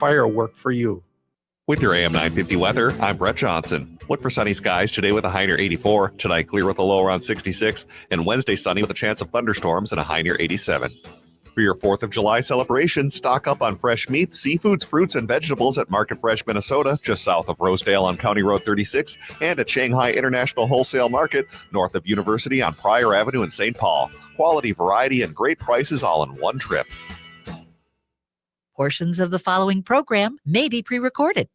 firework for you. With your AM 950 weather, I'm Brett Johnson. Look for sunny skies today with a high near 84, tonight clear with a low around 66, and Wednesday sunny with a chance of thunderstorms and a high near 87. For your 4th of July celebration, stock up on fresh meats, seafoods, fruits, and vegetables at Market Fresh, Minnesota, just south of Rosedale on County Road 36, and at Shanghai International Wholesale Market, north of University on Pryor Avenue in St. Paul. Quality, variety, and great prices all in one trip. Portions of the following program may be pre-recorded.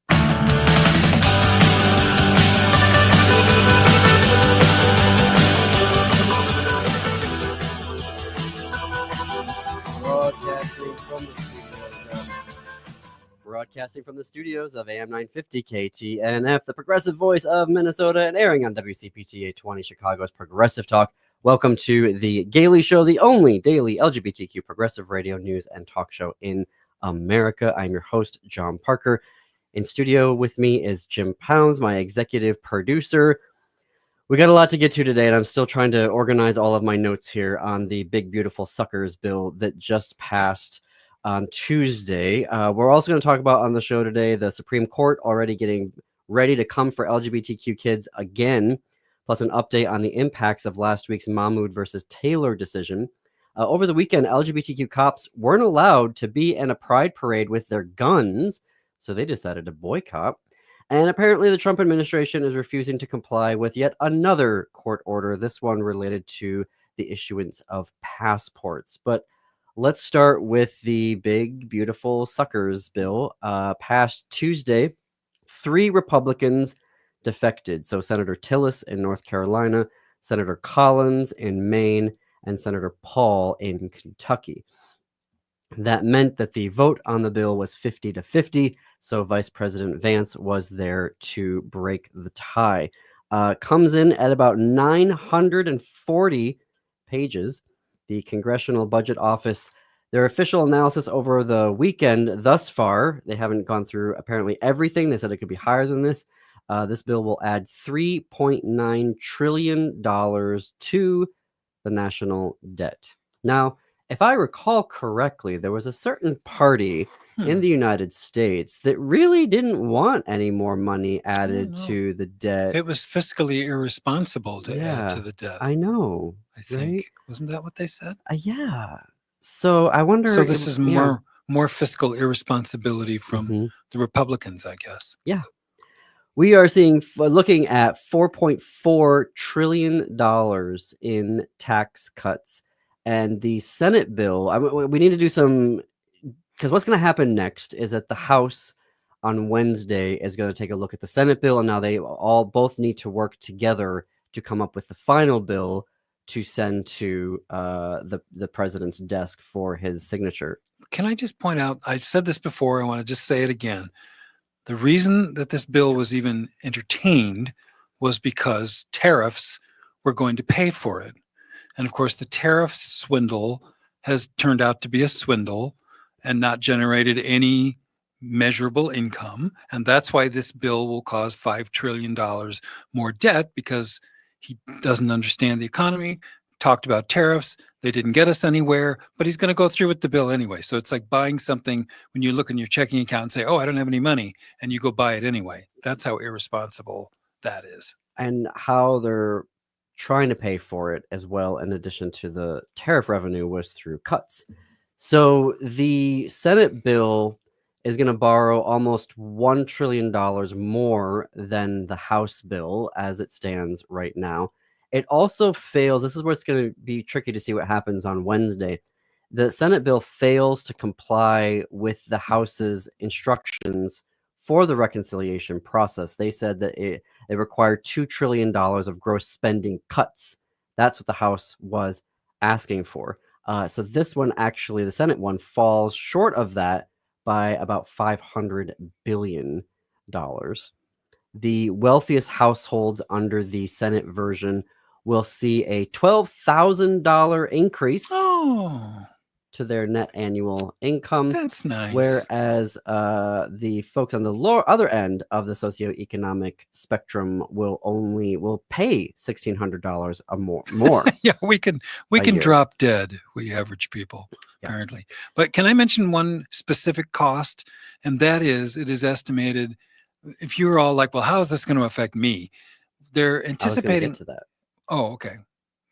Broadcasting from the studios of AM 950 KTNF, the progressive voice of Minnesota, and airing on WCPT 820 Chicago's Progressive Talk. Welcome to the Gaily Show, the only daily LGBTQ progressive radio news and talk show in America. I'm your host, John Parker. In studio with me is Jim Pounds, my executive producer. We got a lot to get to today, and I'm still trying to organize all of my notes here on the big, beautiful suckers bill that just passed on Tuesday. We're also going to talk about on the show today the Supreme Court already getting ready to come for LGBTQ kids again, plus an update on the impacts of last week's Mahmoud versus Taylor decision. Over the weekend, LGBTQ cops weren't allowed to be in a pride parade with their guns, so they decided to boycott. And apparently the Trump administration is refusing to comply with yet another court order, this one related to the issuance of passports. But let's start with the big, beautiful suckers bill. Passed Tuesday, 3 Republicans defected. So Senator Tillis in North Carolina, Senator Collins in Maine, and Senator Paul in Kentucky. That meant that the vote on the bill was 50-50, so Vice President Vance was there to break the tie. Comes in at about 940 pages. The Congressional Budget Office, their official analysis over the weekend thus far, they haven't gone through apparently everything. They said it could be higher than this. This bill will add $3.9 trillion to the national debt. Now, if I recall correctly, there was a certain party in the United States that really didn't want any more money added to the debt. It was fiscally irresponsible to add to the debt. I know. I think. Right? Wasn't that what they said? Yeah. So I wonder. So this is more fiscal irresponsibility from the Republicans, I guess. Yeah. We are looking at $4.4 trillion in tax cuts. And the Senate bill, we need to do some, because what's going to happen next is that the House on Wednesday is going to take a look at the Senate bill, and now they both need to work together to come up with the final bill to send to the president's desk for his signature. Can I just point out, I said this before, I want to just say it again. The reason that this bill was even entertained was because tariffs were going to pay for it. And of course, the tariff swindle has turned out to be a swindle and not generated any measurable income. And that's why this bill will cause $5 trillion more debt, because he doesn't understand the economy, talked about tariffs. They didn't get us anywhere, but he's going to go through with the bill anyway. So it's like buying something when you look in your checking account and say, oh, I don't have any money, and you go buy it anyway. That's how irresponsible that is. And how they're trying to pay for it as well, in addition to the tariff revenue, was through cuts. So the Senate bill is going to borrow almost $1 trillion more than the House bill as it stands right now. It also fails. This is where it's going to be tricky to see what happens on Wednesday. The Senate bill fails to comply with the House's instructions for the reconciliation process. They said that it required $2 trillion of gross spending cuts. That's what the House was asking for. So this one, actually, the Senate one, falls short of that by about $500 billion. The wealthiest households under the Senate version will see a $12,000 increase to their net annual income. That's nice. Whereas the folks on the other end of the socioeconomic spectrum will pay $1,600 more. Yeah, we can year. drop dead, we average people, Yeah. apparently. But can I mention one specific cost? And that is, it is estimated, if you're all like, well, how is this going to affect me? They're I was going to anticipating. get to that. Oh, okay.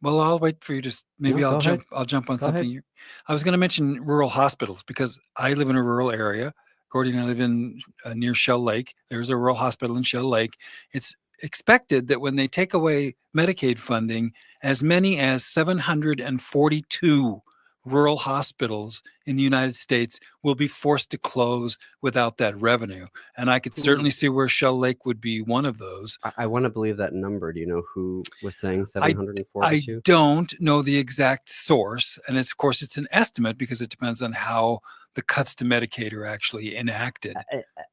Well, I'll wait for you to. Maybe No, I'll go jump. ahead. I'll jump on Go something. ahead. I was going to mention rural hospitals because I live in a rural area. Gordy and I live in near Shell Lake. There's a rural hospital in Shell Lake. It's expected that when they take away Medicaid funding, as many as 742 rural hospitals in the United States will be forced to close without that revenue. And I could certainly see where Shell Lake would be one of those. I want to believe that number. Do you know who was saying I 742? don't know the exact source, and of course it's an estimate because it depends on how the cuts to Medicaid are actually enacted.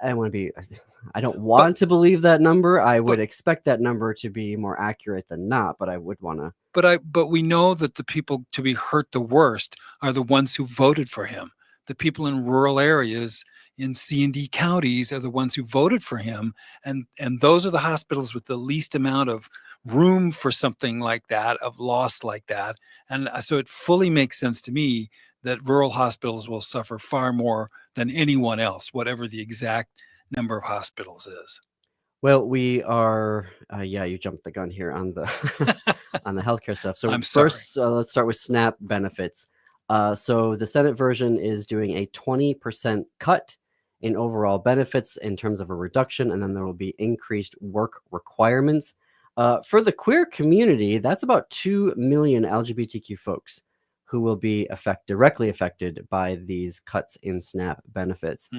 I want to be. I don't want to believe that number. I would expect that number to be more accurate than not, but I would want to. But we know that the people to be hurt the worst are the ones who voted for him. The people in rural areas in C and D counties are the ones who voted for him, and those are the hospitals with the least amount of room for something like that, of loss like that. And so it fully makes sense to me that rural hospitals will suffer far more than anyone else, whatever the exact number of hospitals is. Well, we are. Yeah, you jumped the gun here on the on the healthcare stuff. So I'm first, let's start with SNAP benefits. So the Senate version is doing a 20% cut in overall benefits in terms of a reduction, and then there will be increased work requirements. For the queer community, that's about 2 million LGBTQ folks who will be directly affected by these cuts in SNAP benefits.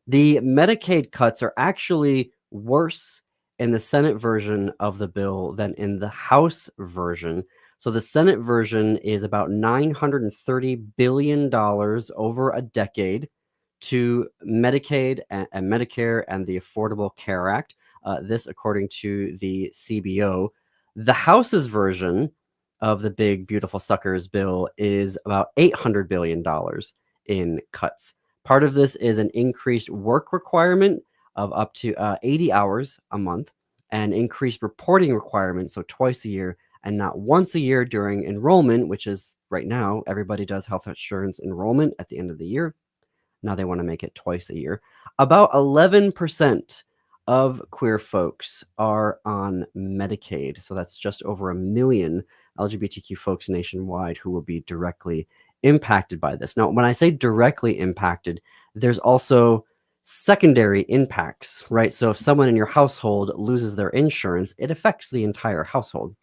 The Medicaid cuts are actually worse in the Senate version of the bill than in the House version. So the Senate version is about $930 billion over a decade to Medicaid and Medicare and the Affordable Care Act. This, according to the CBO. The House's version of the big, beautiful suckers bill is about $800 billion in cuts. Part of this is an increased work requirement of up to 80 hours a month and increased reporting requirements, so twice a year and not once a year during enrollment, which is right now, everybody does health insurance enrollment at the end of the year. Now they want to make it twice a year. About 11% of queer folks are on Medicaid. So that's just over 1 million LGBTQ folks nationwide who will be directly impacted by this. Now, when I say directly impacted, there's also secondary impacts, right? So if someone in your household loses their insurance, it affects the entire household.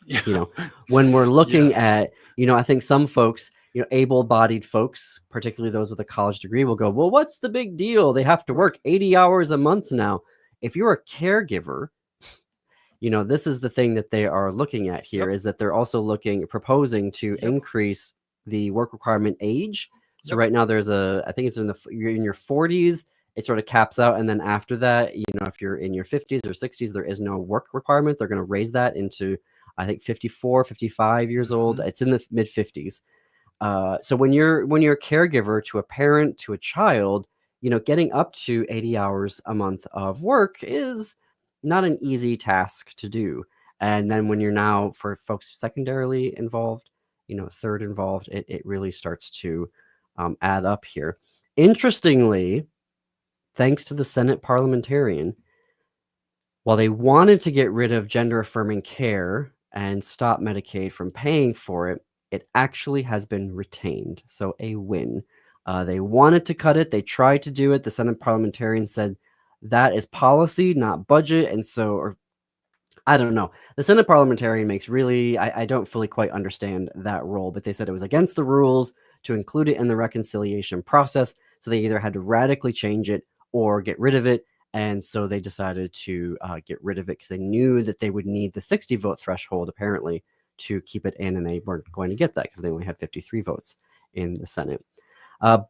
Yeah. You know, when we're looking at, I think some folks, able-bodied folks, particularly those with a college degree, will go, well, what's the big deal? They have to work 80 hours a month now. If you're a caregiver, this is the thing that they are looking at here, is that they're also proposing to increase the work requirement age. So right now there's I think it's you're in your 40s, it sort of caps out. And then after that, if you're in your 50s or 60s, there is no work requirement. They're going to raise that into, I think, 54, 55 years old. It's in the mid 50s. So when you're a caregiver to a parent, to a child, getting up to 80 hours a month of work is not an easy task to do. And then when you're now, for folks secondarily involved, third involved, it really starts to add up here. Interestingly, thanks to the Senate parliamentarian, while they wanted to get rid of gender affirming care and stop Medicaid from paying for it, it actually has been retained. So a win. They wanted to cut it. They tried to do it. The Senate parliamentarian said that is policy, not budget. And so, I don't know. The Senate parliamentarian makes I don't fully quite understand that role, but they said it was against the rules to include it in the reconciliation process. So they either had to radically change it or get rid of it. And so they decided to get rid of it because they knew that they would need the 60 vote threshold, apparently, to keep it in. And they weren't going to get that because they only had 53 votes in the Senate.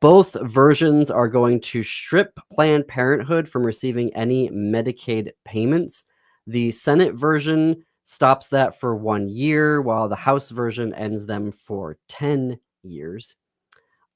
Both versions are going to strip Planned Parenthood from receiving any Medicaid payments. The Senate version stops that for 1 year, while the House version ends them for 10 years.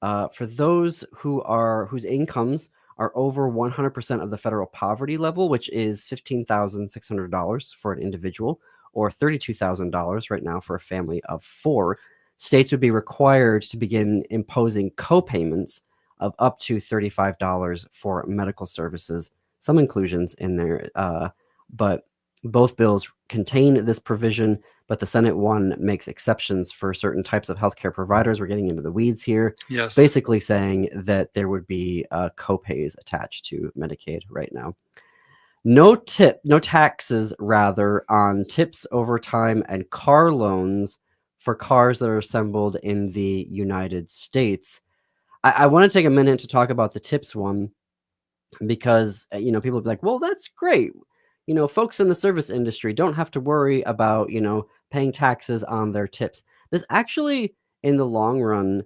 For those whose incomes are over 100% of the federal poverty level, which is $15,600 for an individual, or $32,000 right now for a family of 4, states would be required to begin imposing co-payments of up to $35 for medical services. Some inclusions in there, but both bills contain this provision, but the Senate one makes exceptions for certain types of healthcare providers. We're getting into the weeds here. Yes. Basically saying that there would be co-pays attached to Medicaid right now. No taxes rather on tips, overtime, and car loans for cars that are assembled in the United States. I want to take a minute to talk about the tips one, because people will be like, well, that's great. Folks in the service industry don't have to worry about paying taxes on their tips. This actually, in the long run,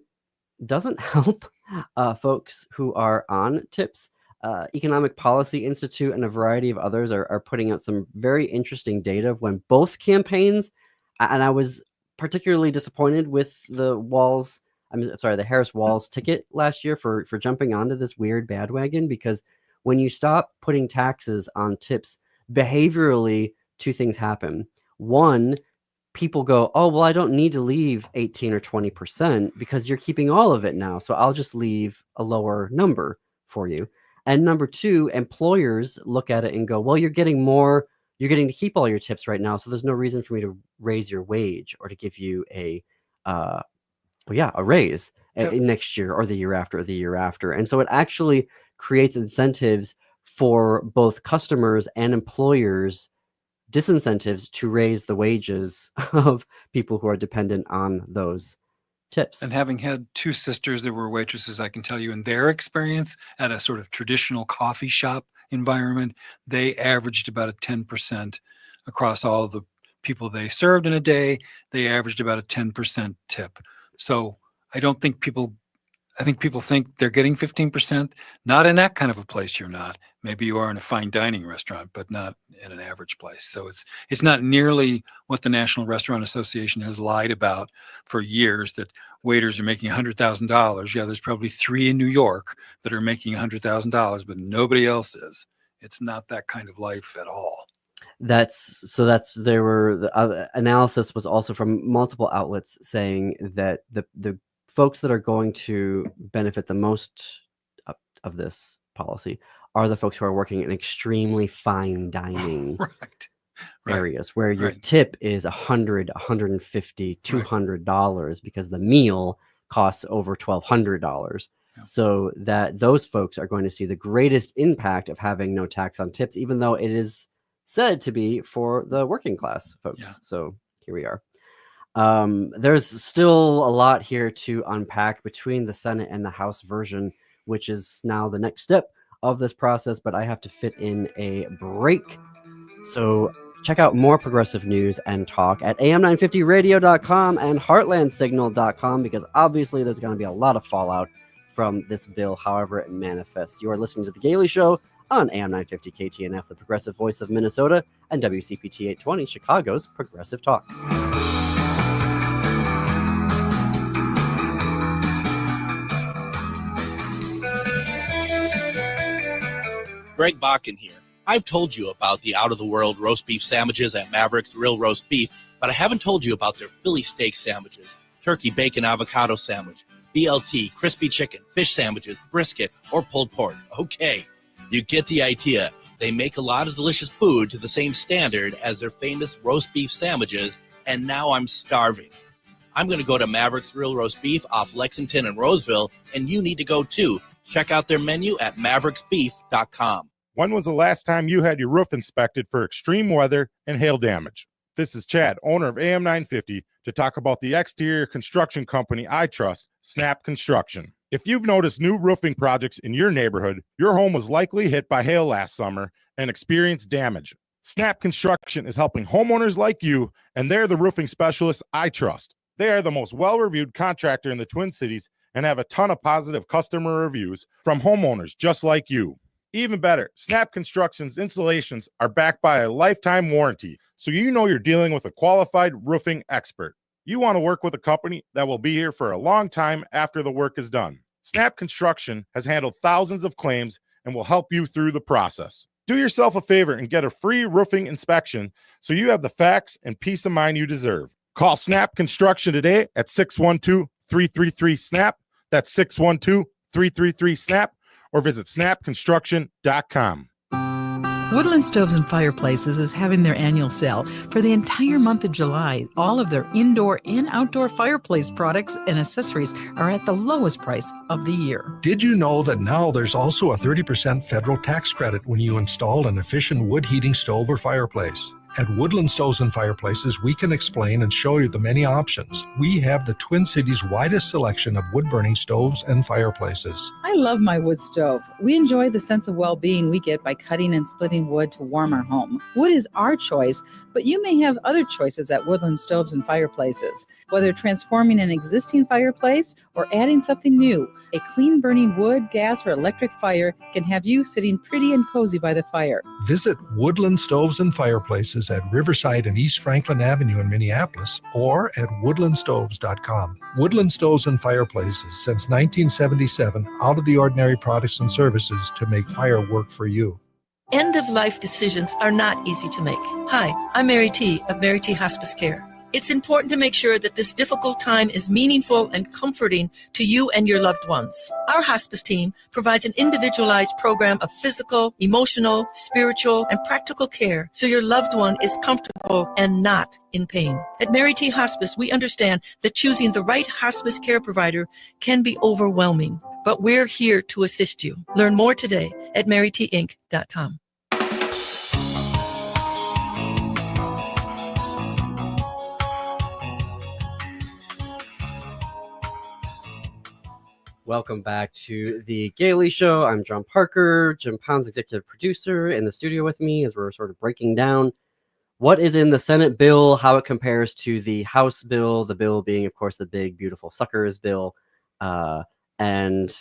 doesn't help folks who are on tips. Economic Policy Institute and a variety of others are putting out some very interesting data when both campaigns, and I was particularly disappointed with the Harris-Walz ticket last year for jumping onto this weird bandwagon, because when you stop putting taxes on tips, behaviorally, 2 things happen. One, people go, oh, well, I don't need to leave 18 or 20% because you're keeping all of it now, so I'll just leave a lower number for you. And number 2, employers look at it and go, well, you're getting to keep all your tips right now, so there's no reason for me to raise your wage or to give you a raise next year or the year after or the year after. And so it actually creates incentives for both customers and employers, disincentives to raise the wages of people who are dependent on those tips. And having had 2 sisters that were waitresses, I can tell you in their experience at a sort of traditional coffee shop environment, they averaged about a 10% across all of the people they served in a day. They averaged about a 10% tip. So I think people think they're getting 15%. Not in that kind of a place, you're not. Maybe you are in a fine dining restaurant, but not in an average place. So it's not nearly what the National Restaurant Association has lied about for years, that waiters are making $100,000. Yeah, there's probably 3 in New York that are making $100,000, but nobody else is. It's not that kind of life at all. The analysis was also from multiple outlets saying that the folks that are going to benefit the most of this policy are the folks who are working in extremely fine dining areas where your tip is $100, $150, $200 because the meal costs over $1,200. Yeah. So that those folks are going to see the greatest impact of having no tax on tips, even though it is said to be for the working class folks. Yeah. So here we are. There's still a lot here to unpack between the Senate and the House version, which is now the next step of this process, but I have to fit in a break. So check out more progressive news and talk at am950radio.com and heartlandsignal.com, because obviously there's going to be a lot of fallout from this bill, however it manifests. You are listening to The Gailey Show on AM 950 KTNF, the progressive voice of Minnesota, and WCPT 820, Chicago's Progressive Talk. Greg Bakken here. I've told you about the out-of-the-world roast beef sandwiches at Maverick's Real Roast Beef, but I haven't told you about their Philly steak sandwiches, turkey bacon avocado sandwich, BLT, crispy chicken, fish sandwiches, brisket, or pulled pork. Okay, you get the idea. They make a lot of delicious food to the same standard as their famous roast beef sandwiches, and now I'm starving. I'm going to go to Maverick's Real Roast Beef off Lexington and Roseville, and you need to go too. Check out their menu at mavericksbeef.com. When was the last time you had your roof inspected for extreme weather and hail damage? This is Chad, owner of AM 950, to talk about the exterior construction company I trust, Snap Construction. If you've noticed new roofing projects in your neighborhood, your home was likely hit by hail last summer and experienced damage. Snap Construction is helping homeowners like you, and they're the roofing specialists I trust. They are the most well-reviewed contractor in the Twin Cities and have a ton of positive customer reviews from homeowners just like you. Even better, Snap Construction's installations are backed by a lifetime warranty, so you know you're dealing with a qualified roofing expert. You want to work with a company that will be here for a long time after the work is done. Snap Construction has handled thousands of claims and will help you through the process. Do yourself a favor and get a free roofing inspection so you have the facts and peace of mind you deserve. Call Snap Construction today at 612-333-SNAP. That's 612-333-SNAP, or visit snapconstruction.com. Woodland Stoves and Fireplaces is having their annual sale for the entire month of July. All of their indoor and outdoor fireplace products and accessories are at the lowest price of the year. Did you know that now there's also a 30% federal tax credit when you install an efficient wood heating stove or fireplace? At Woodland Stoves and Fireplaces, we can explain and show you the many options. We have the Twin Cities' widest selection of wood-burning stoves and fireplaces. I love my wood stove. We enjoy the sense of well-being we get by cutting and splitting wood to warm our home. Wood is our choice, but you may have other choices at Woodland Stoves and Fireplaces. Whether transforming an existing fireplace or adding something new, a clean-burning wood, gas, or electric fire can have you sitting pretty and cozy by the fire. Visit Woodland Stoves and Fireplaces at Riverside and East Franklin Avenue in Minneapolis or at woodlandstoves.com. Woodland Stoves and Fireplaces, since 1977, out of the ordinary products and services to make fire work for you. End-of-life decisions are not easy to make. Hi, I'm Mary T. of Mary T. Hospice Care. It's important to make sure that this difficult time is meaningful and comforting to you and your loved ones. Our hospice team provides an individualized program of physical, emotional, spiritual, and practical care so your loved one is comfortable and not in pain. At Mary T. Hospice, we understand that choosing the right hospice care provider can be overwhelming, but we're here to assist you. Learn more today at marytinc.com. Welcome back to the Gailey Show. I'm John Parker, Jim Pound's executive producer, in the studio with me as we're sort of breaking down what is in the Senate bill, how it compares to the House bill, the bill being, of course, the big, beautiful suckers bill. And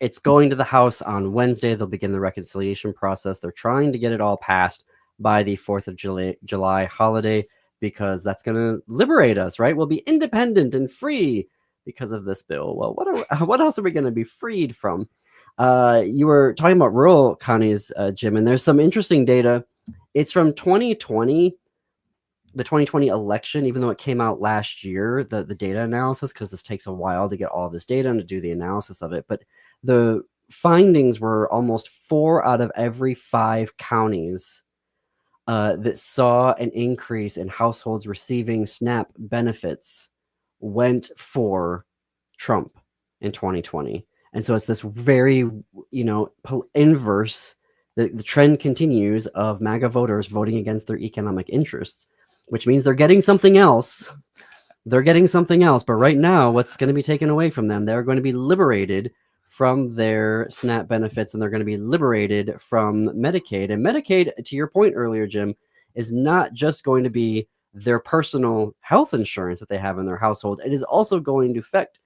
it's going to the House on Wednesday. They'll begin the reconciliation process. They're trying to get it all passed by the 4th of July holiday because that's going to liberate us, right? We'll be independent and free because of this bill. Well, what else are we going to be freed from? You were talking about rural counties, Jim, and there's some interesting data. It's from 2020, the 2020 election, even though it came out last year, the data analysis, because this takes a while to get all of this data and to do the analysis of it. But the findings were almost 4 out of every 5 counties that saw an increase in households receiving SNAP benefits went for Trump in 2020. And so it's this very, inverse, the trend continues of MAGA voters voting against their economic interests, which means they're getting something else. But right now, what's going to be taken away from them? They're going to be liberated from their SNAP benefits, and they're going to be liberated from Medicaid. And Medicaid, to your point earlier, Jim, is not just going to be their personal health insurance that they have in their household. It is also going to affect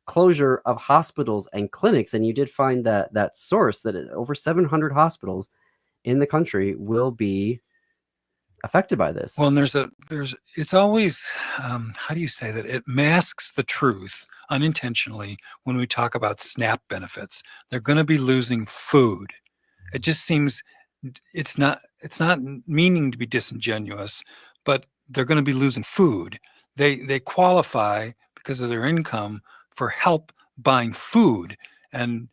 closure of hospitals and clinics. And you did find that source that over 700 hospitals in the country will be affected by this. Well, and it's always, how do you say that? It masks the truth unintentionally when we talk about SNAP benefits. They're going to be losing food. It just seems it's not meaning to be disingenuous, but they're going to be losing food. They qualify because of their income for help buying food. And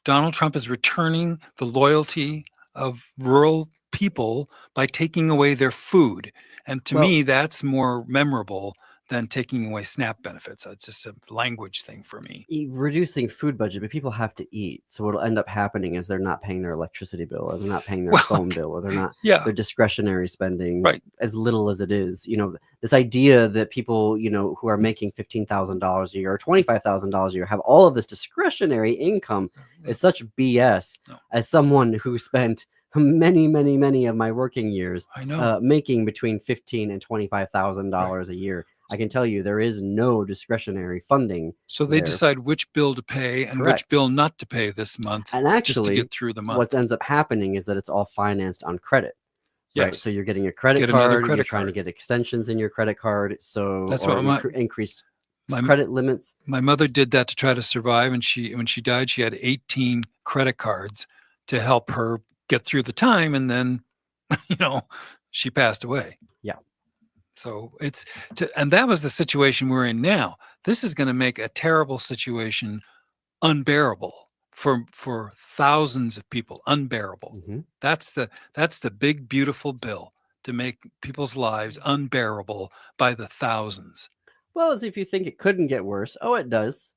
Donald Trump is returning the loyalty of rural people by taking away their food. And to me, that's more memorable than taking away SNAP benefits. It's just a language thing for me. Reducing food budget, but people have to eat. So what'll end up happening is they're not paying their electricity bill, or they're not paying their phone bill, or they're not their discretionary spending, as little as it is. This idea that people, who are making $15,000 a year or $25,000 a year have all of this discretionary income is such BS. As someone who spent many of my working years making between $15,000 and $25,000 a year, I can tell you there is no discretionary funding. So they decide which bill to pay and which bill not to pay this month, and actually, just to get through the month. What ends up happening is that it's all financed on credit. Yes. Right? So you're getting a credit card. You're trying to get extensions in your credit card. So that's increased credit limits. My mother did that to try to survive, and when she died, she had 18 credit cards to help her get through the time, and then, she passed away. Yeah. So and that was the situation we're in now. This is going to make a terrible situation unbearable for thousands of people. Unbearable. Mm-hmm. That's the big beautiful bill to make people's lives unbearable by the thousands. Well, as if you think it couldn't get worse. Oh, it does.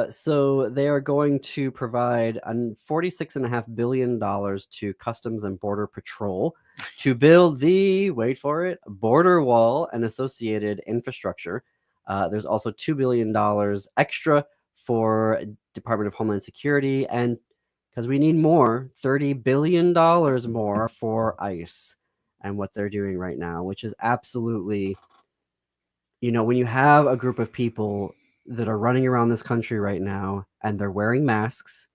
So they are going to provide $46.5 billion to Customs and Border Patrol to build the, wait for it, border wall and associated infrastructure. There's also $2 billion extra for Department of Homeland Security, and because we need more, $30 billion more for ICE and what they're doing right now, which is absolutely, when you have a group of people that are running around this country right now and they're wearing masks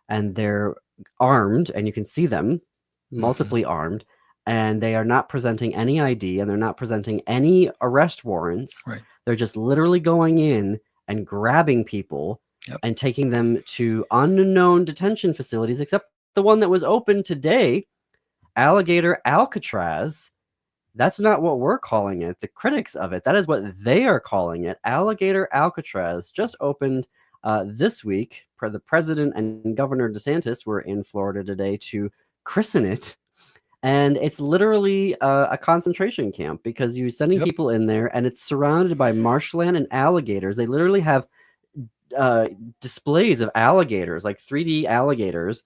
and they're armed, and you can see them multiply armed, and they are not presenting any ID and they're not presenting any arrest warrants. Right. They're just literally going in and grabbing people and taking them to unknown detention facilities, except the one that was open today, Alligator Alcatraz. That's not what we're calling it. The critics of it, that is what they are calling it. Alligator Alcatraz just opened this week. The president and Governor DeSantis were in Florida today to christen it. And it's literally a concentration camp because you're sending people in there, and it's surrounded by marshland and alligators. They literally have displays of alligators, like 3D alligators,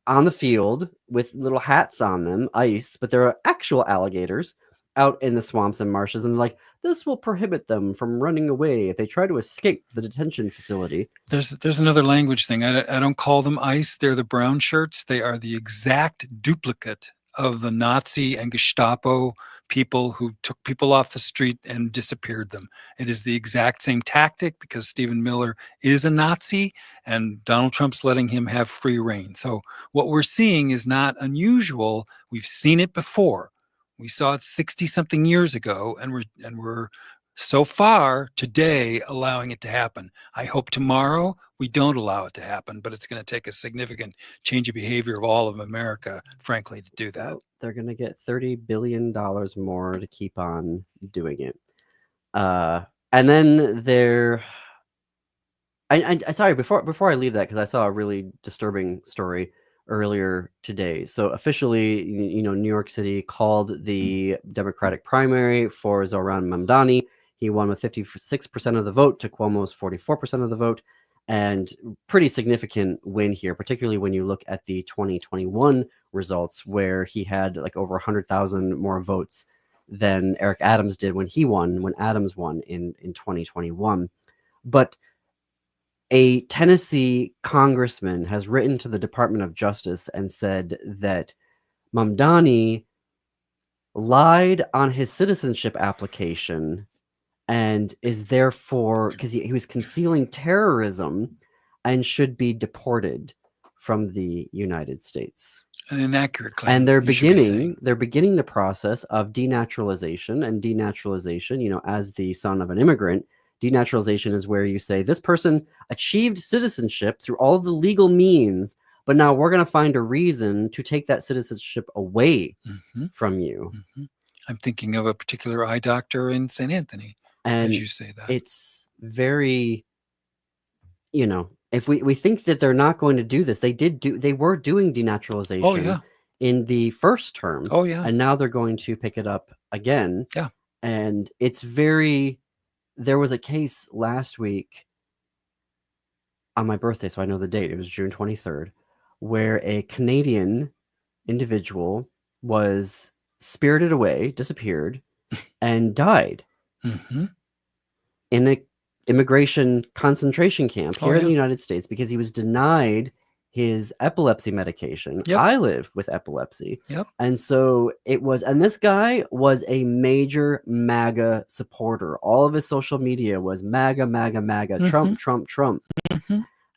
on the field with little hats on them, ice, but there are actual alligators out in the swamps and marshes, and this will prohibit them from running away if they try to escape the detention facility. There's another language thing. I don't call them ICE. They're the brown shirts. They are the exact duplicate of the Nazi and Gestapo people who took people off the street and disappeared them. It is the exact same tactic because Stephen Miller is a Nazi and Donald Trump's letting him have free reign. So what we're seeing is not unusual. We've seen it before. We saw it 60-something years ago, and we're so far today allowing it to happen. I hope tomorrow we don't allow it to happen, but it's going to take a significant change of behavior of all of America, frankly, to do that. Well, they're going to get $30 billion more to keep on doing it. And then sorry, before I leave that, because I saw a really disturbing story earlier today. So officially, New York City called the Democratic primary for Zohran Mamdani. He won with 56% of the vote to Cuomo's 44% of the vote, and pretty significant win here, particularly when you look at the 2021 results, where he had over 100,000 more votes than Eric Adams did when Adams won in 2021. But a Tennessee congressman has written to the Department of Justice and said that Mamdani lied on his citizenship application and is therefore, because he was concealing terrorism, and should be deported from the United States. An inaccurate claim. And they're beginning the process of denaturalization. And denaturalization, as the son of an immigrant, denaturalization is where you say this person achieved citizenship through all of the legal means, but now we're going to find a reason to take that citizenship away from you. I'm thinking of a particular eye doctor in St. Anthony. And as you say that, it's very, if we think that they're not going to do this, they were doing denaturalization in the first term. And now they're going to pick it up again. Yeah. And it's there was a case last week on my birthday, so I know the date. It was June 23rd, where a Canadian individual was spirited away, disappeared, and died in an immigration concentration camp here in the United States because he was denied his epilepsy medication. I live with epilepsy. And so and this guy was a major MAGA supporter. All of his social media was MAGA, MAGA, MAGA, Trump, Trump, Trump.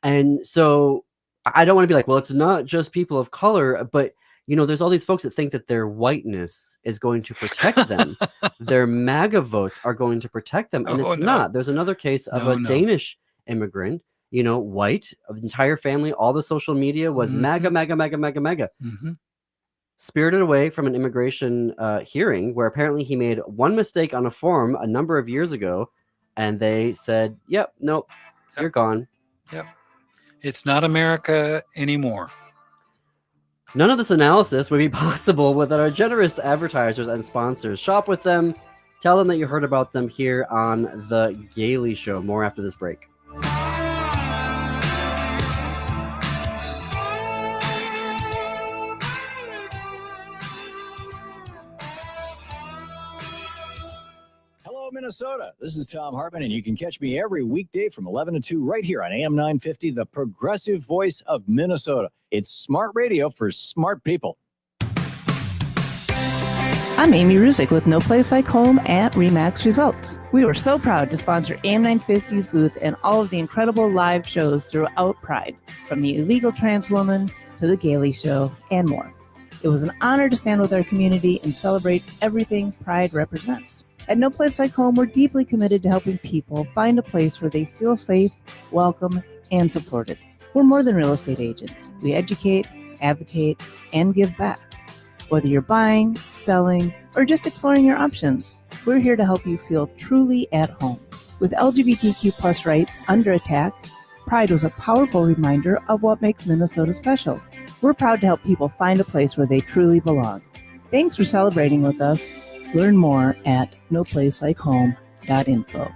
And so I don't want to be like, well, it's not just people of color, but there's all these folks that think that their whiteness is going to protect them. Their MAGA votes are going to protect them. And it's not. There's another case of a Danish immigrant, white, the entire family, all the social media was MAGA, MAGA, MAGA, MAGA, MAGA. Spirited away from an immigration hearing where apparently he made one mistake on a form a number of years ago. And they said, yep, nope, you're gone. Yep. It's not America anymore. None of this analysis would be possible without our generous advertisers and sponsors. Shop with them. Tell them that you heard about them here on The Gailey Show. More after this break. Hello, Minnesota. This is Tom Hartman, and you can catch me every weekday from 11 to 2 right here on AM 950, the progressive voice of Minnesota. It's smart radio for smart people. I'm Amy Rusick with No Place Like Home at RE/MAX Results. We were so proud to sponsor AM 950's booth and all of the incredible live shows throughout Pride, from the Illegal Trans Woman to the Gailey Show and more. It was an honor to stand with our community and celebrate everything Pride represents. At No Place Like Home, we're deeply committed to helping people find a place where they feel safe, welcome, and supported. We're more than real estate agents. We educate, advocate, and give back. Whether you're buying, selling, or just exploring your options, we're here to help you feel truly at home. With LGBTQ plus rights under attack, Pride was a powerful reminder of what makes Minnesota special. We're proud to help people find a place where they truly belong. Thanks for celebrating with us. Learn more at noplacelikehome.info.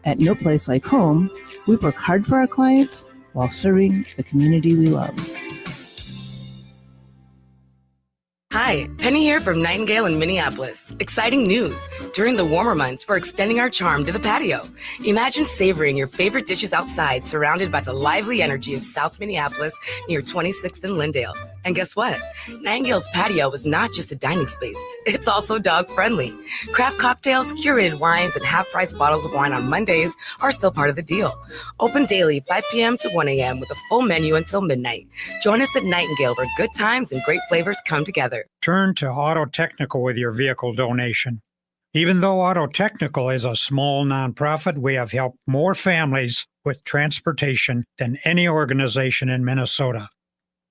At No Place Like Home, we work hard for our clients while serving the community we love. Hi, Penny here from Nightingale in Minneapolis. Exciting news. During the warmer months, we're extending our charm to the patio. Imagine savoring your favorite dishes outside, surrounded by the lively energy of South Minneapolis near 26th and Lindale. And guess what? Nightingale's patio is not just a dining space. It's also dog-friendly. Craft cocktails, curated wines, and half-price bottles of wine on Mondays are still part of the deal. Open daily 5 p.m. to 1 a.m. with a full menu until midnight. Join us at Nightingale where good times and great flavors come together. Turn to Auto Technical with your vehicle donation. Even though Auto Technical is a small nonprofit, we have helped more families with transportation than any organization in Minnesota.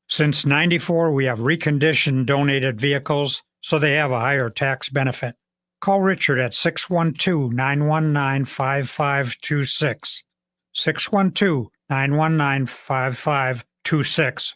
Since '94, we have reconditioned donated vehicles so they have a higher tax benefit. Call Richard at 612-919-5526, 612-919-5526,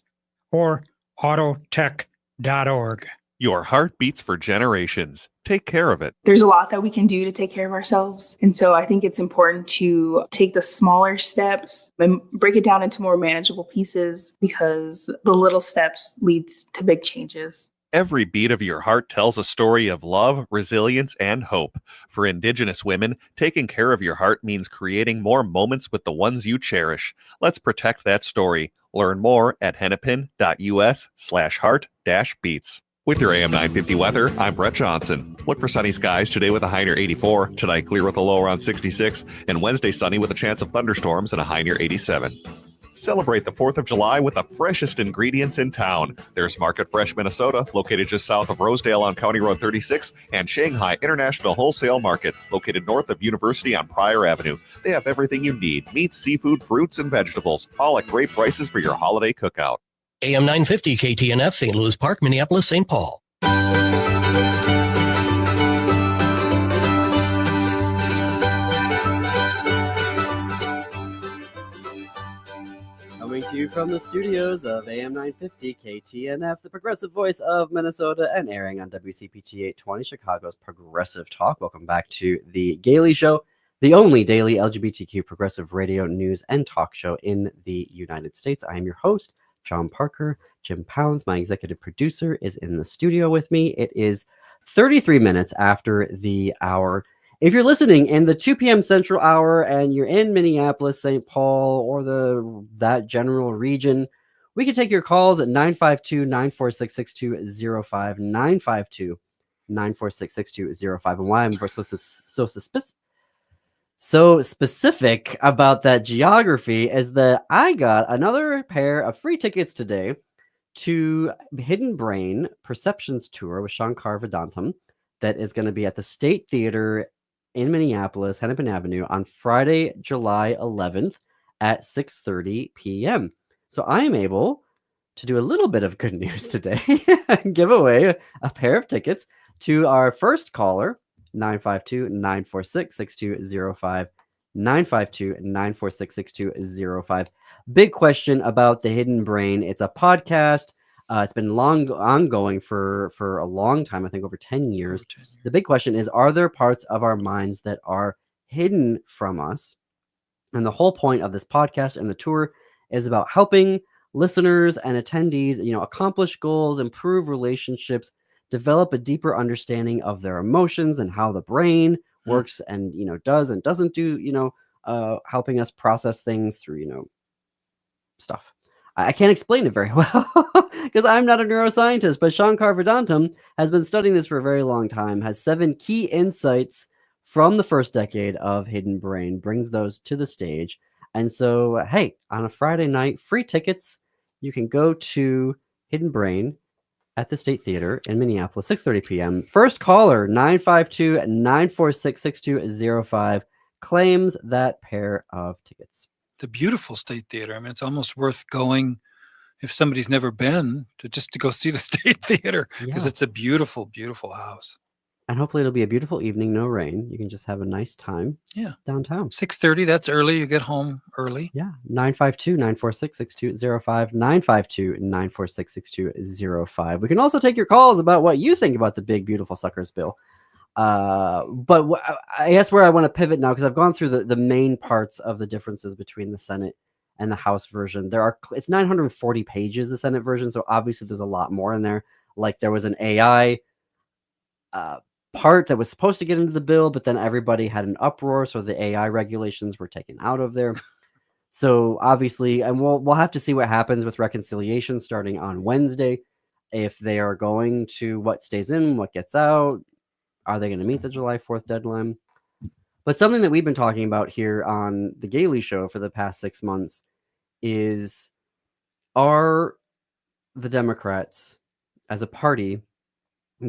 or autotech.org. Your heart beats for generations. Take care of it. There's a lot that we can do to take care of ourselves. And so I think it's important to take the smaller steps and break it down into more manageable pieces, because the little steps leads to big changes. Every beat of your heart tells a story of love, resilience, and hope. For Indigenous women, taking care of your heart means creating more moments with the ones you cherish. Let's protect that story. Learn more at hennepin.us/heart-beats. With your AM 950 weather, I'm Brett Johnson. Look for sunny skies today with a high near 84. Tonight, clear with a low around 66. And Wednesday, sunny with a chance of thunderstorms and a high near 87. Celebrate the 4th of July with the freshest ingredients in town. There's Market Fresh Minnesota, located just south of Rosedale on County Road 36, and Shanghai International Wholesale Market, located north of University on Pryor Avenue. They have everything you need: meat, seafood, fruits, and vegetables, all at great prices for your holiday cookout. AM 950 KTNF, St. Louis Park, Minneapolis, St. Paul. Coming to you from the studios of AM 950 KTNF, the progressive voice of Minnesota, and airing on WCPT 820, Chicago's Progressive Talk. Welcome back to The Gailey Show, the only daily LGBTQ progressive radio, news, and talk show in the United States. I am your host, John Parker. Jim Pounds, my executive producer, is in the studio with me. It is 33 minutes after the hour. If you're listening in the 2 p.m. Central Hour and you're in Minneapolis, St. Paul, or that general region, we can take your calls at 952-946-6205, 952-946-6205. And why I'm so specific about that geography is that I got another pair of free tickets today to Hidden Brain Perceptions Tour with Shankar Vedantam that is going to be at the State Theater in Minneapolis, Hennepin Avenue on Friday, July 11th at 6:30 p.m. So I am able to do a little bit of good news today and give away a pair of tickets to our first caller, 952-946-6205, 952-946-6205. Big question about the Hidden Brain. It's a podcast. It's been ongoing for a long time, I think over 10 years. The big question is, are there parts of our minds that are hidden from us? And the whole point of this podcast and the tour is about helping listeners and attendees, accomplish goals, improve relationships, develop a deeper understanding of their emotions and how the brain works and, does and doesn't do, helping us process things through, stuff. I can't explain it very well because I'm not a neuroscientist, but Shankar Vedantam has been studying this for a very long time, has 7 key insights from the first decade of Hidden Brain, brings those to the stage. And so, hey, on a Friday night, free tickets, you can go to Hidden Brain at the State Theater in Minneapolis, 6:30 p.m. First caller, 952-946-6205, claims that pair of tickets. The beautiful State Theater. I mean, it's almost worth going if somebody's never been to go see the State Theater because it's a beautiful, beautiful house. And hopefully it'll be a beautiful evening, no rain. You can just have a nice time downtown. 6:30, that's early. You get home early. Yeah, 952-946-6205, 952-946-6205. We can also take your calls about what you think about the big, beautiful suckers bill. But I guess where I want to pivot now, because I've gone through the main parts of the differences between the Senate and the House version. It's 940 pages, the Senate version, so obviously there's a lot more in there. Like there was an AI part that was supposed to get into the bill, but then everybody had an uproar, so the AI regulations were taken out of there. So obviously, and we'll have to see what happens with reconciliation starting on Wednesday, if they are going to what stays in, what gets out. Are they going to meet the July 4th deadline? But something that we've been talking about here on the Gailey Show for the past 6 months is, are the Democrats as a party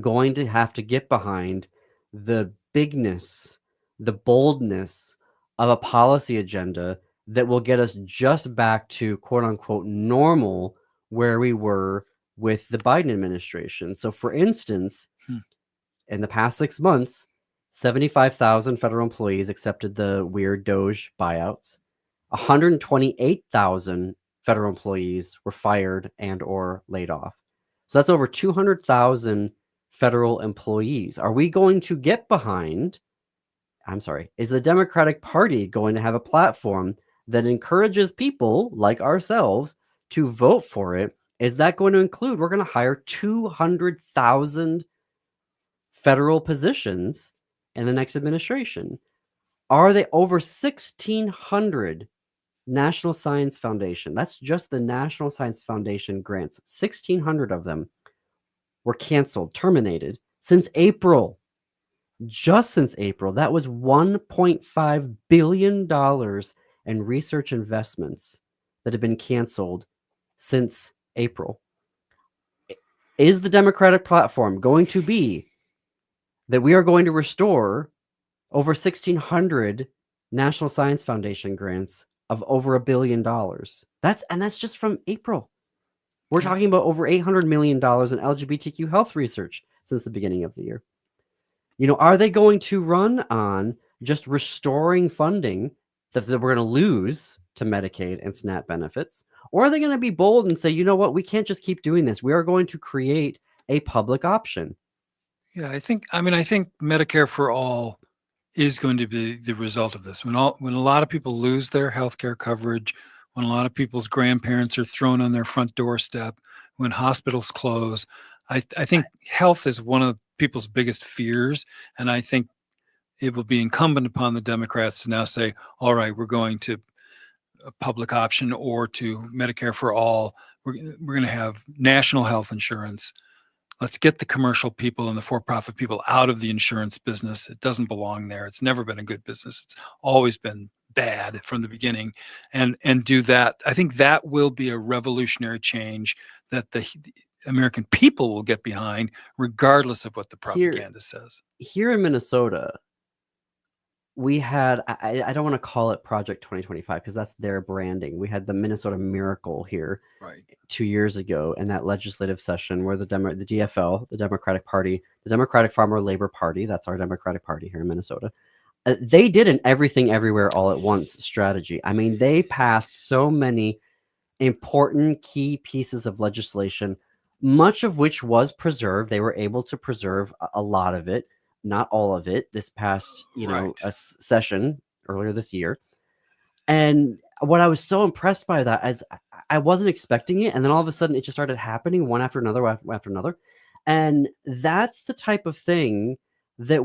going to have to get behind the bigness, the boldness of a policy agenda that will get us just back to quote unquote normal where we were with the Biden administration? So for instance, in the past 6 months, 75,000 federal employees accepted the weird Doge buyouts. 128,000 federal employees were fired and or laid off. So that's over 200,000 federal employees. Are we going to get behind? Is the Democratic Party going to have a platform that encourages people like ourselves to vote for it? Is that going to include, we're going to hire 200,000 federal positions in the next administration? Are they over 1,600 National Science Foundation? That's just the National Science Foundation grants. 1,600 of them were canceled, terminated since April. Just since April. That was $1.5 billion in research investments that have been canceled since April. Is the Democratic platform going to be that we are going to restore over 1,600 National Science Foundation grants of over $1 billion? That's just from April. We're talking about over $800 million in LGBTQ health research since the beginning of the year. Are they going to run on just restoring funding that we're going to lose to Medicaid and SNAP benefits? Or are they going to be bold and say, you know what, we can't just keep doing this. We are going to create a public option. Yeah, I think Medicare for all is going to be the result of this. When a lot of people lose their health care coverage, when a lot of people's grandparents are thrown on their front doorstep, when hospitals close, I think health is one of people's biggest fears. And I think it will be incumbent upon the Democrats to now say, all right, we're going to a public option or to Medicare for all. We're going to have national health insurance. Let's get the commercial people and the for-profit people out of the insurance business. It doesn't belong there. It's never been a good business. It's always been bad from the beginning, and do that. I think that will be a revolutionary change that the American people will get behind, regardless of what the propaganda says. Here in Minnesota, we had, I don't want to call it Project 2025 because that's their branding. We had the Minnesota Miracle here 2 years ago in that legislative session where the DFL, the Democratic Party, the Democratic Farmer Labor Party, that's our Democratic Party here in Minnesota, they did an everything everywhere all at once strategy. I mean, they passed so many important key pieces of legislation, much of which was preserved. They were able to preserve a lot of it, not all of it, this past, session earlier this year. And what I was so impressed by that is I wasn't expecting it. And then all of a sudden it just started happening one after another, after another. And that's the type of thing that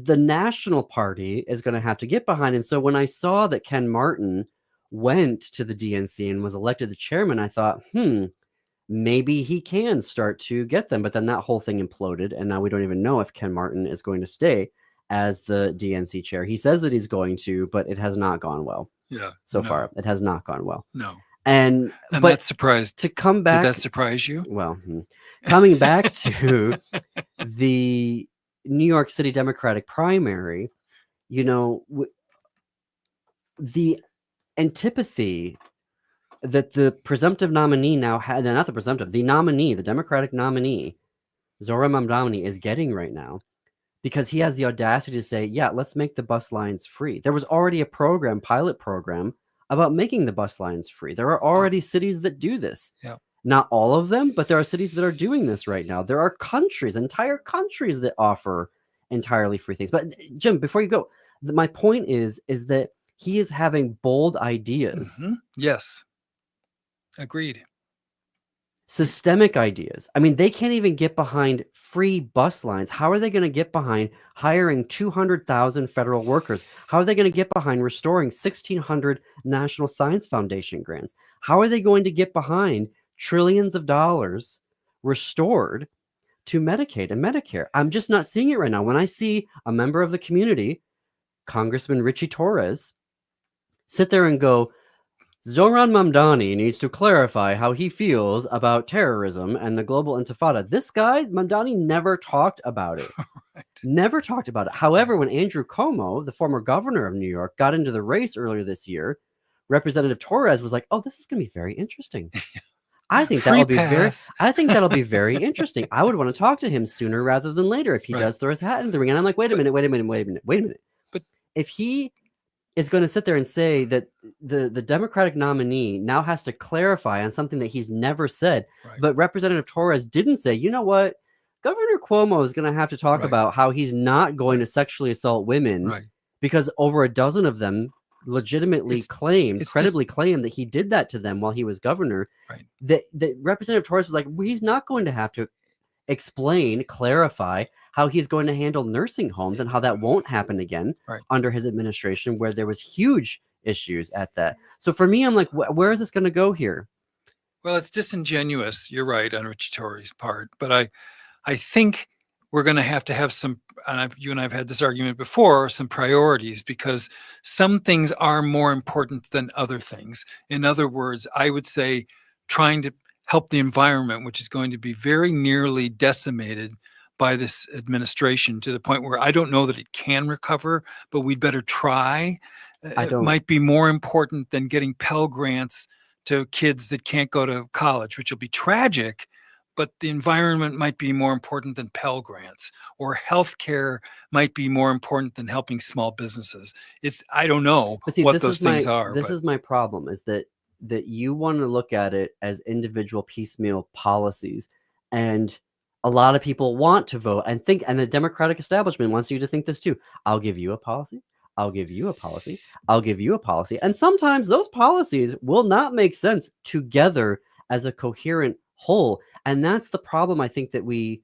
the National Party is going to have to get behind. And so when I saw that Ken Martin went to the DNC and was elected the chairman, I thought, maybe he can start to get them. But then that whole thing imploded, and now we don't even know if Ken Martin is going to stay as the DNC chair. He says that he's going to, but it has not gone well. So far, it has not gone well. No. And but that surprised. To come back, did that surprise you? Well, coming back to the New York City Democratic primary, the antipathy that the presumptive nominee now had, not the presumptive, the nominee, the Democratic nominee, Zohran Mamdani, is getting right now, because he has the audacity to say, yeah, let's make the bus lines free. There was already a pilot program about making the bus lines free. There are already cities that do this. Yeah. Not all of them, but there are cities that are doing this right now. There are entire countries that offer entirely free things. But Jim, before you go, my point is that he is having bold ideas. Yes. Agreed. Systemic ideas. I mean, they can't even get behind free bus lines. How are they going to get behind hiring 200,000 federal workers? How are they going to get behind restoring 1,600 National Science Foundation grants? How are they going to get behind trillions of dollars restored to Medicaid and Medicare? I'm just not seeing it right now. When I see a member of the community, Congressman Richie Torres, sit there and go, Zohran Mamdani needs to clarify how he feels about terrorism and the global intifada. This guy, Mamdani, never talked about it. Never talked about it. However, when Andrew Cuomo, the former governor of New York, got into the race earlier this year, Representative Torres was like, "Oh, this is going to be very interesting." I think that'll be very interesting. I would want to talk to him sooner rather than later if he does throw his hat in the ring. And I'm like, wait a minute. But if he is going to sit there and say that the Democratic nominee now has to clarify on something that he's never said, but Representative Torres didn't say, you know what? Governor Cuomo is going to have to talk about how he's not going to sexually assault women because over a dozen of them legitimately credibly claimed that he did that to them while he was governor. That Representative Torres was like, well, he's not going to have to clarify how he's going to handle nursing homes and how that won't happen again under his administration, where there was huge issues at that. So for me, I'm like, where is this going to go here? Well, it's disingenuous. You're right on Richie Torres' part, but I think we're going to have some, and you and I have had this argument before, some priorities, because some things are more important than other things. In other words, I would say trying to help the environment, which is going to be very nearly decimated by this administration to the point where I don't know that it can recover, but we'd better try. It might be more important than getting Pell Grants to kids that can't go to college, which will be tragic, but the environment might be more important than Pell Grants, or healthcare might be more important than helping small businesses. I don't know what those things are. This is my problem, is that you want to look at it as individual piecemeal policies, and a lot of people want to vote and think, and the Democratic establishment wants you to think this too. I'll give you a policy. I'll give you a policy. I'll give you a policy. And sometimes those policies will not make sense together as a coherent whole. And that's the problem I think that we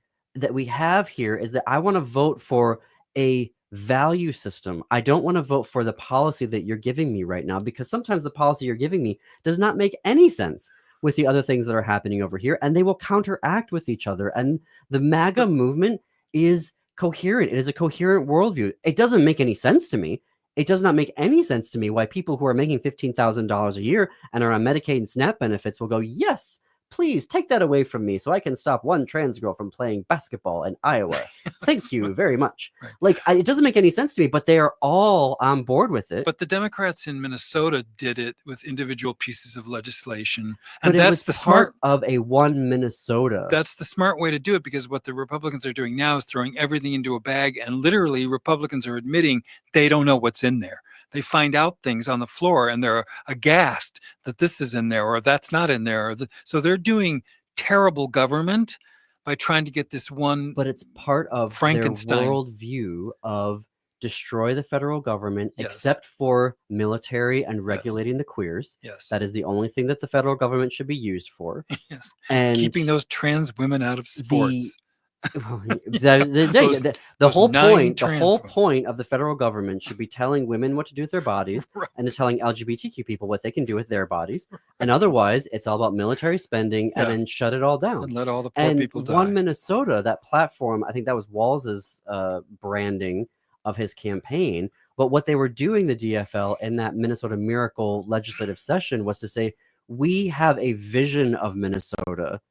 have here, is that I want to vote for a value system. I don't want to vote for the policy that you're giving me right now, because sometimes the policy you're giving me does not make any sense with the other things that are happening over here, and they will counteract with each other. And the MAGA movement is coherent. It is a coherent worldview. It doesn't make any sense to me. It does not make any sense to me why people who are making $15,000 a year and are on Medicaid and SNAP benefits will go, yes, please take that away from me so I can stop one trans girl from playing basketball in Iowa. Thank you very much. Right. Like, it doesn't make any sense to me, but they are all on board with it. But the Democrats in Minnesota did it with individual pieces of legislation. But And it that's was the part smart of a one Minnesota. That's the smart way to do it, because what the Republicans are doing now is throwing everything into a bag, and literally Republicans are admitting they don't know what's in there. They find out things on the floor and they're aghast that this is in there or that's not in there. So they're doing terrible government by trying to get this one. But it's part of Frankenstein their worldview of destroy the federal government, Yes. except for military and regulating the queers. Yes. That is the only thing that the federal government should be used for. Yes. And Keeping those trans women out of sports. the those whole 9 point, the trans whole women. point of the federal government should be telling women what to do with their bodies and is telling LGBTQ people what they can do with their bodies. And otherwise, it's all about military spending and Yeah. then shut it all down. And let all the poor And people die. One Minnesota, that platform, I think that was Walls's branding of his campaign. But what they were doing, the DFL, in that Minnesota Miracle legislative session was to say, we have a vision of Minnesota.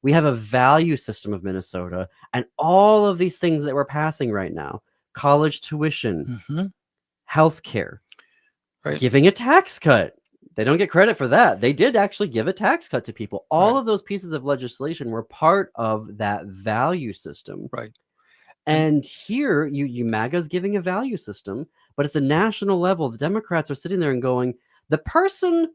We have a value system of Minnesota, and all of these things that we're passing right now, college tuition, healthcare, Right. giving a tax cut. They don't get credit for that. They did actually give a tax cut to people. All of those pieces of legislation were part of that value system. Right. And here, you MAGA's giving a value system, but at the national level, the Democrats are sitting there and going, the person,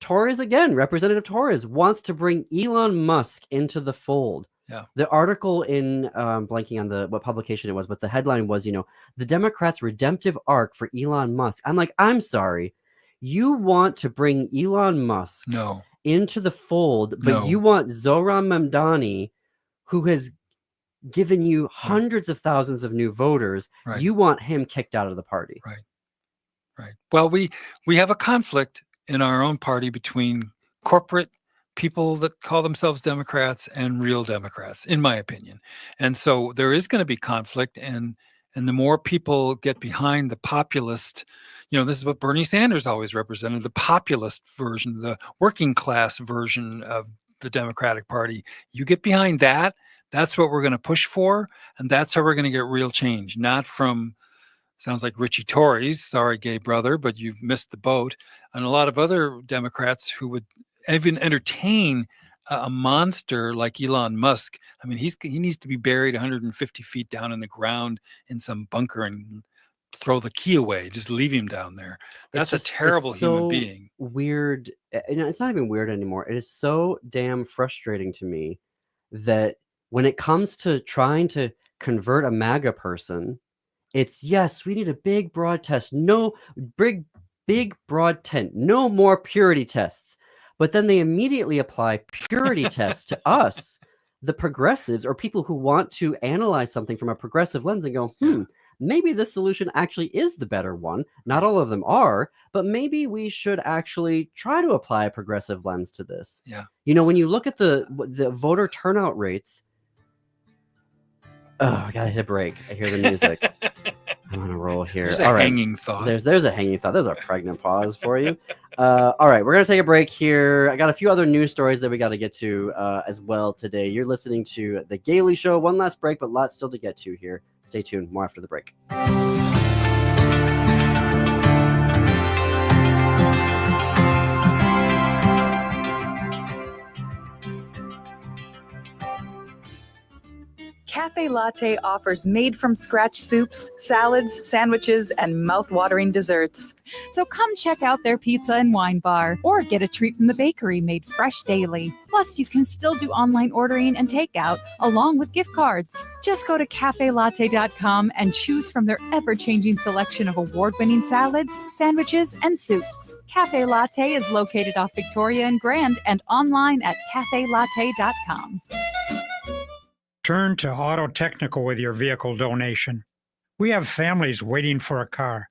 Torres again, Representative Torres wants to bring Elon Musk into the fold. Yeah. The article in blanking on what publication it was, but the headline was, the Democrats' redemptive arc for Elon Musk. I'm like, I'm sorry. You want to bring Elon Musk into the fold, but you want Zohran Mamdani, who has given you hundreds of thousands of new voters. Right. You want him kicked out of the party. Right. Right. Well, we have a conflict in our own party between corporate people that call themselves Democrats and real Democrats, in my opinion. And so there is going to be conflict, and the more people get behind the populist, this is what Bernie Sanders always represented, the populist version, the working class version of the Democratic Party. You get behind that, that's what we're going to push for, and that's how we're going to get real change, not from sounds like Richie Tories, sorry, gay brother, but you've missed the boat, and a lot of other Democrats who would even entertain a monster like Elon Musk. I mean, he needs to be buried 150 feet down in the ground in some bunker and throw the key away. Just leave him down there. That's a terrible human being. Weird. It's not even weird anymore. It is so damn frustrating to me that when it comes to trying to convert a MAGA person, it's yes, we need a big broad test. No big broad tent. No more purity tests. But then they immediately apply purity tests to us, the progressives, or people who want to analyze something from a progressive lens and go, maybe this solution actually is the better one. Not all of them are, but maybe we should actually try to apply a progressive lens to this. Yeah. When you look at the voter turnout rates, I gotta hit a break. I hear the music. I'm on a roll here. There's All a right. hanging thought. There's a hanging thought. There's a pregnant pause for you. All right, we're gonna take a break here. I got a few other news stories that we got to get to as well today. You're listening to the Gailey Show. One last break, but lots still to get to here. Stay tuned. More after the break. Cafe Latte offers made-from-scratch soups, salads, sandwiches, and mouth-watering desserts. So come check out their pizza and wine bar, or get a treat from the bakery made fresh daily. Plus, you can still do online ordering and takeout, along with gift cards. Just go to cafelatte.com and choose from their ever-changing selection of award-winning salads, sandwiches, and soups. Cafe Latte is located off Victoria and Grand and online at cafelatte.com. Turn to Auto Technical with your vehicle donation. We have families waiting for a car.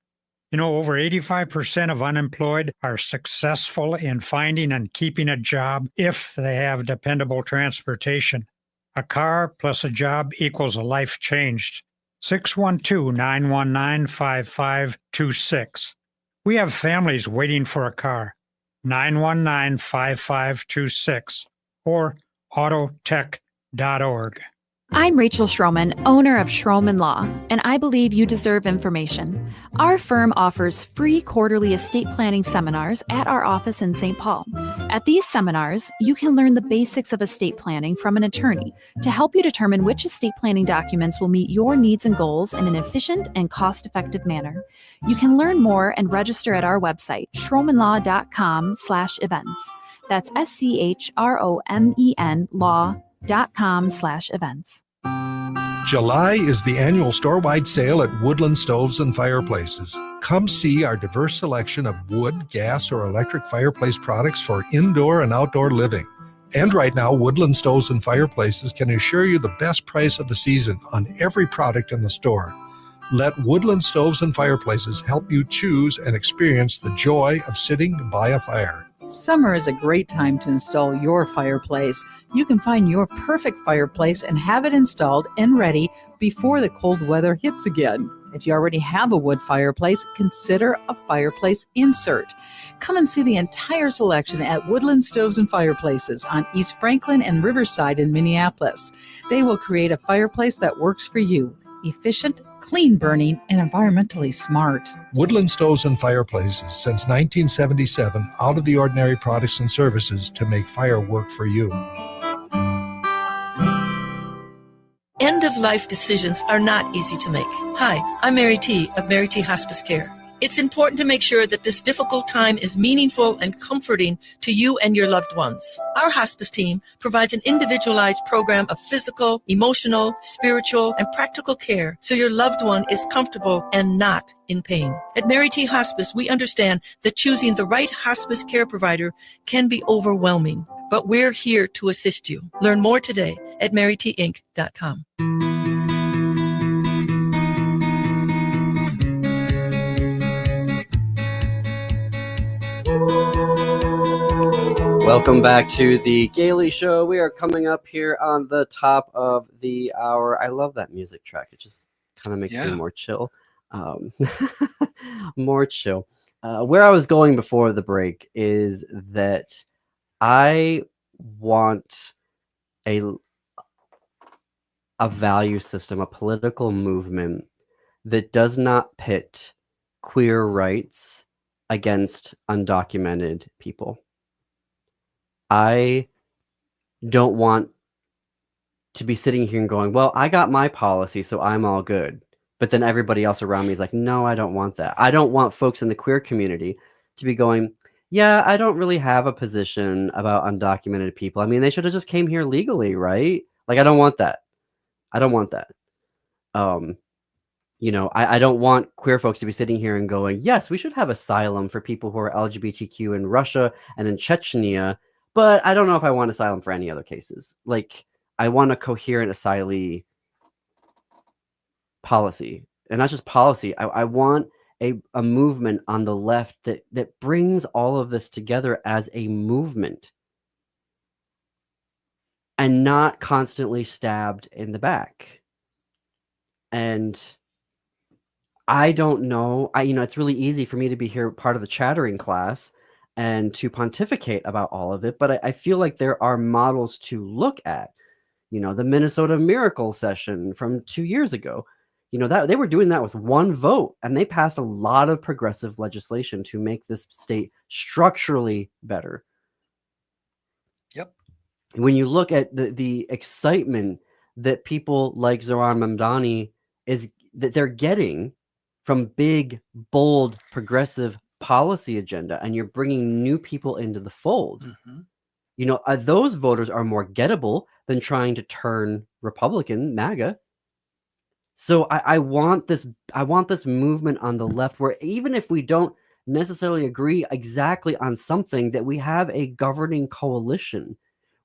Over 85% of unemployed are successful in finding and keeping a job if they have dependable transportation. A car plus a job equals a life changed. 612-919-5526. We have families waiting for a car. 919-5526 or autotech.org. I'm Rachel Schroman, owner of Schroman Law, and I believe you deserve information. Our firm offers free quarterly estate planning seminars at our office in St. Paul. At these seminars, you can learn the basics of estate planning from an attorney to help you determine which estate planning documents will meet your needs and goals in an efficient and cost-effective manner. You can learn more and register at our website, schromenlaw.com/events. That's SCHROMEN law.com/events. July is the annual store-wide sale at Woodland Stoves and Fireplaces. Come see our diverse selection of wood, gas, or electric fireplace products for indoor and outdoor living. And right now, Woodland Stoves and Fireplaces can assure you the best price of the season on every product in the store. Let Woodland Stoves and Fireplaces help you choose and experience the joy of sitting by a fire. Summer is a great time to install your fireplace. You can find your perfect fireplace and have it installed and ready before the cold weather hits again. If you already have a wood fireplace, consider a fireplace insert. Come and see the entire selection at Woodland Stoves and Fireplaces on East Franklin and Riverside in Minneapolis. They will create a fireplace that works for you. Efficient, clean burning, and environmentally smart. Woodland Stoves and Fireplaces, since 1977, out of the ordinary products and services to make fire work for you. End-of-life decisions are not easy to make. Hi, I'm Mary T. of Mary T. Hospice Care. It's important to make sure that this difficult time is meaningful and comforting to you and your loved ones. Our hospice team provides an individualized program of physical, emotional, spiritual, and practical care so your loved one is comfortable and not in pain. At Mary T. Hospice, we understand that choosing the right hospice care provider can be overwhelming, but we're here to assist you. Learn more today at marytinc.com. Welcome back to the Gailey Show. We are coming up here on the top of the hour. I love that music track. It just kind of makes me more chill. More chill. Where I was going before the break is that I want a value system, a political movement that does not pit queer rights against undocumented people. I don't want to be sitting here and going, well, I got my policy, so I'm all good. But then everybody else around me is like, no, I don't want that. I don't want folks in the queer community to be going, yeah, I don't really have a position about undocumented people. I mean, they should have just came here legally, right? Like, I don't want that. I don't want that. You know, I don't want queer folks to be sitting here and going, yes, we should have asylum for people who are LGBTQ in Russia and in Chechnya, but I don't know if I want asylum for any other cases. Like, I want a coherent asylee policy, and not just policy. I want a movement on the left that brings all of this together as a movement and not constantly stabbed in the back. And I don't know. It's really easy for me to be here part of the chattering class and to pontificate about all of it, but I feel like there are models to look at. You know, the Minnesota Miracle Session from 2 years ago, you know, that they were doing that with one vote, and they passed a lot of progressive legislation to make this state structurally better. Yep. When you look at the excitement that people like Zoran Mamdani that they're getting from big, bold, progressive policy agenda, and you're bringing new people into the fold. Mm-hmm. You know, those voters are more gettable than trying to turn Republican, MAGA. So I want this movement on the left where even if we don't necessarily agree exactly on something, that we have a governing coalition.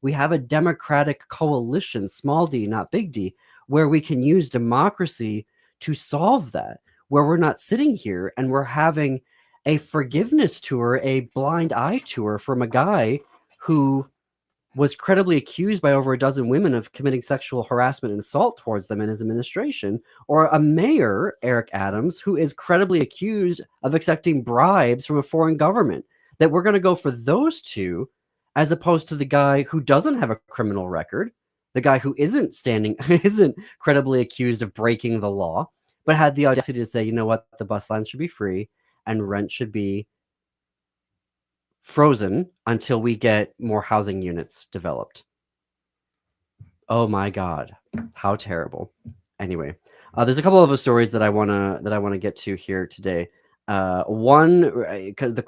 We have a democratic coalition, small d, not big D, where we can use democracy to solve that, where we're not sitting here and we're having a forgiveness tour, a blind eye tour from a guy who was credibly accused by over a dozen women of committing sexual harassment and assault towards them in his administration, or a mayor, Eric Adams, who is credibly accused of accepting bribes from a foreign government, that we're going to go for those two as opposed to the guy who doesn't have a criminal record, the guy who isn't credibly accused of breaking the law, but had the audacity to say, you know what, the bus line should be free and rent should be frozen until we get more housing units developed. Oh my God, how terrible. Anyway, there's a couple of stories that I wanna get to here today. One, because the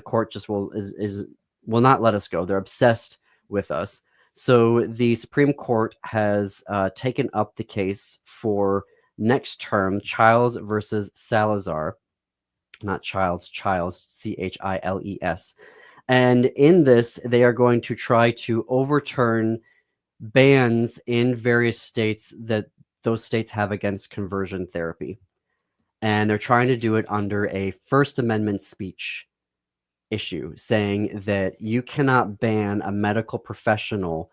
court just will not let us go. They're obsessed with us. So the Supreme Court has taken up the case for next term, Childs versus Salazar. Not Childs, Chiles. And in this, they are going to try to overturn bans in various states that those states have against conversion therapy. And they're trying to do it under a First Amendment speech issue, saying that you cannot ban a medical professional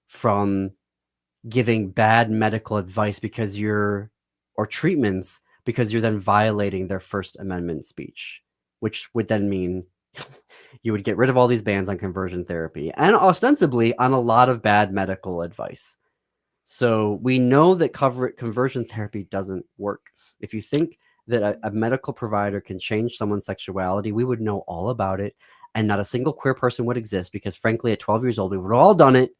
from giving bad medical advice or treatments because you're then violating their First Amendment speech, which would then mean you would get rid of all these bans on conversion therapy and ostensibly on a lot of bad medical advice. So we know that conversion therapy doesn't work. If you think that a medical provider can change someone's sexuality, we would know all about it, and not a single queer person would exist, because frankly, at 12 years old, we would have all done it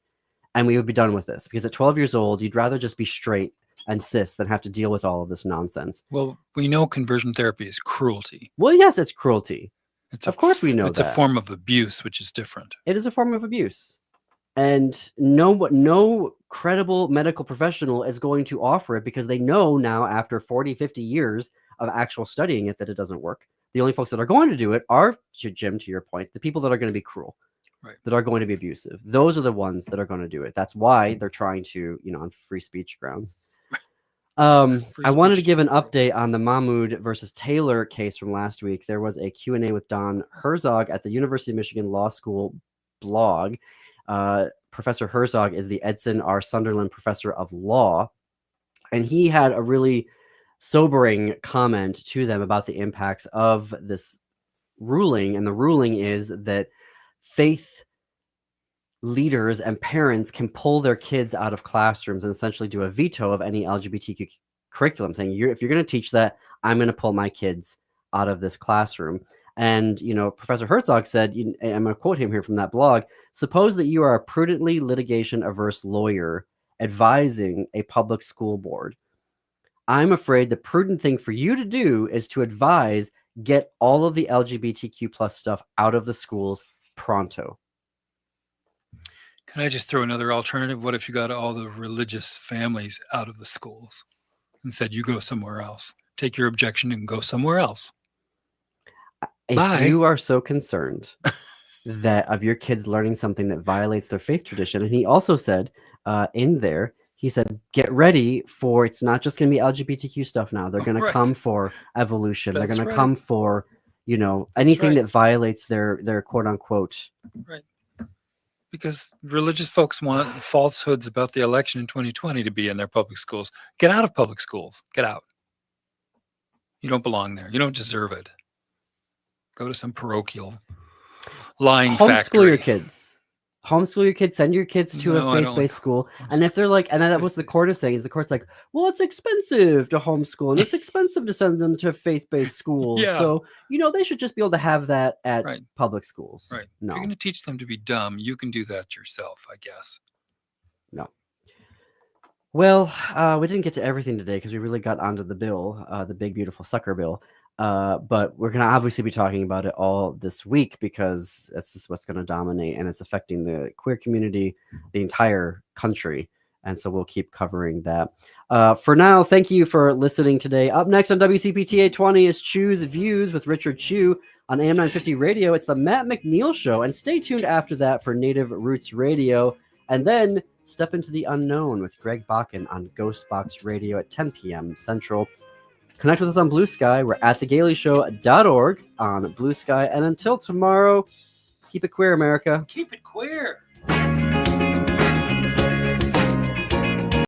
and we would be done with this, because at 12 years old, you'd rather just be straight and cis than have to deal with all of this nonsense. Well, we know conversion therapy is cruelty. Well, yes, it's cruelty. Of course we know it's that. It's a form of abuse, which is different. It is a form of abuse. And no credible medical professional is going to offer it, because they know now, after 40, 50 years of actual studying it, that it doesn't work. The only folks that are going to do it are, Jim, to your point, the people that are going to be cruel, right, that are going to be abusive. Those are the ones that are going to do it. That's why they're trying to, on free speech grounds. I wanted to give an update on the Mahmoud versus Taylor case from last week. There was a Q&A with Don Herzog at the University of Michigan Law School blog. Professor Herzog is the Edson R. Sunderland Professor of Law, and he had a really sobering comment to them about the impacts of this ruling. And the ruling is that faith leaders and parents can pull their kids out of classrooms and essentially do a veto of any LGBTQ curriculum, saying, if you're going to teach that, I'm going to pull my kids out of this classroom. And, Professor Herzog said, I'm going to quote him here from that blog, "Suppose that you are a prudently litigation-averse lawyer advising a public school board. I'm afraid the prudent thing for you to do is to advise, get all of the LGBTQ plus stuff out of the schools pronto." Can I just throw another alternative? What if you got all the religious families out of the schools and said, you go somewhere else? Take your objection and go somewhere else. If you are so concerned that of your kids learning something that violates their faith tradition, and he also said in there, he said, get ready for, it's not just going to be LGBTQ stuff now. They're going to come for evolution. They're going to come for, anything that violates their quote unquote. Right. Because religious folks want falsehoods about the election in 2020 to be in their public schools. Get out of public schools. Get out. You don't belong there. You don't deserve it. Go to some parochial lying factory. Homeschool your kids. Homeschool your kids. Send your kids to a faith-based school. And if they're like, and that's what the court is saying, is the court's like, well, it's expensive to homeschool and it's expensive to send them to faith-based schools. Yeah. So, they should just be able to have that at public schools. Right. No. If you're going to teach them to be dumb, you can do that yourself, I guess. No. Well, we didn't get to everything today because we really got onto the bill, the big, beautiful sucker bill. But we're going to obviously be talking about it all this week, because that's just what's going to dominate, and it's affecting the queer community, the entire country. And so we'll keep covering that. For now, thank you for listening today. Up next on WCPT 820 is Choose Views with Richard Chu on AM 950 Radio. It's the Matt McNeil Show. And stay tuned after that for Native Roots Radio. And then Step into the Unknown with Greg Bakken on Ghost Box Radio at 10 p.m. Central. Connect with us on Blue Sky. We're at thegayleyshow.org on Blue Sky. And until tomorrow, keep it queer, America. Keep it queer.